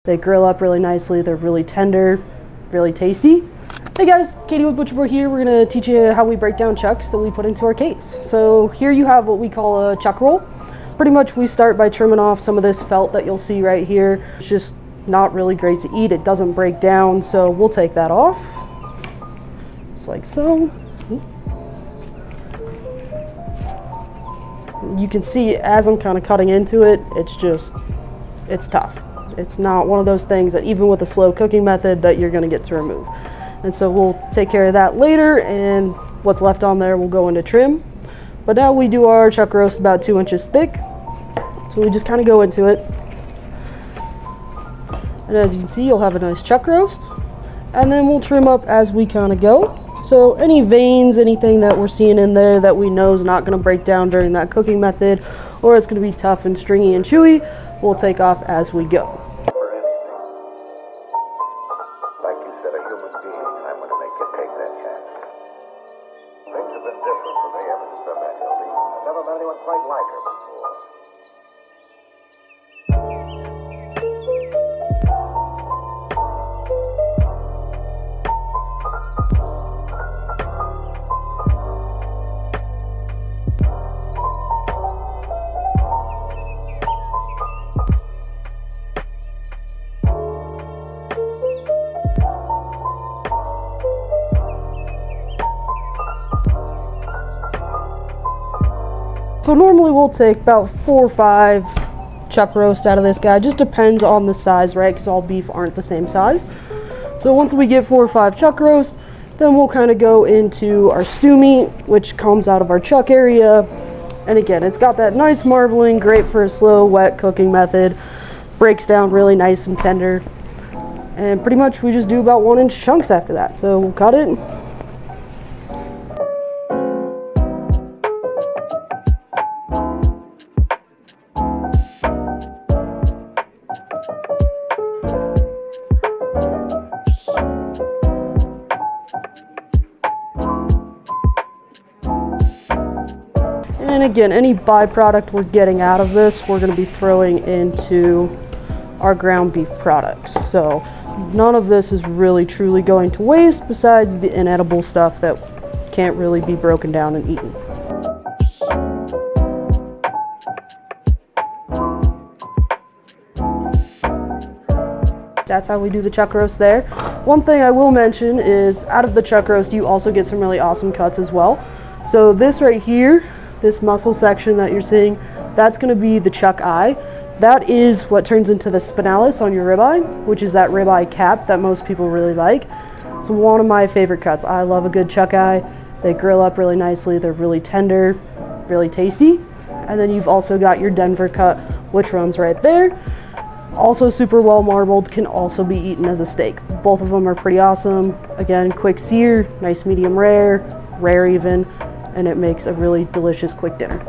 They grill up really nicely. They're really tender, really tasty. Hey guys, Katie with Butcher Boy here. We're gonna teach you how we break down chucks that we put into our case. So here you have what we call a chuck roll. Pretty much we start by trimming off some of this felt that you'll see right here. It's just not really great to eat. It doesn't break down, so we'll take that off. Just like so. You can see as I'm kind of cutting into it, it's tough. It's not one of those things that even with a slow cooking method that you're gonna get to remove. And so we'll take care of that later, and what's left on there will go into trim. But now we do our chuck roast about 2 inches thick. So we just kind of go into it. And as you can see, you'll have a nice chuck roast. And then we'll trim up as we kind of go. So any veins, anything that we're seeing in there that we know is not going to break down during that cooking method, or it's going to be tough and stringy and chewy, we'll take off as we go. Like you said, a human being, I'm going to make you take that chance. Things have been different for me ever since I met Hildy. I've never met anyone quite like her before. So normally we'll take about 4 or 5 chuck roast out of this guy. Just depends on the size, right? Because all beef aren't the same size. So once we get 4 or 5 chuck roast, then we'll kind of go into our stew meat, which comes out of our chuck area. And again, it's got that nice marbling, great for a slow, wet cooking method. Breaks down really nice and tender. And pretty much we just do about 1-inch chunks after that. So we'll cut it. And again, any byproduct we're getting out of this, we're going to be throwing into our ground beef products. So none of this is really truly going to waste besides the inedible stuff that can't really be broken down and eaten. That's how we do the chuck roast there. One thing I will mention is out of the chuck roast, you also get some really awesome cuts as well. So this right here, this muscle section that you're seeing, that's going to be the chuck eye. That is what turns into the spinalis on your ribeye, which is that ribeye cap that most people really like. It's one of my favorite cuts. I love a good chuck eye. They grill up really nicely. They're really tender, really tasty. And then you've also got your Denver cut, which runs right there. Also super well marbled, can also be eaten as a steak. Both of them are pretty awesome. Again, quick sear, nice medium rare, rare even, and it makes a really delicious quick dinner.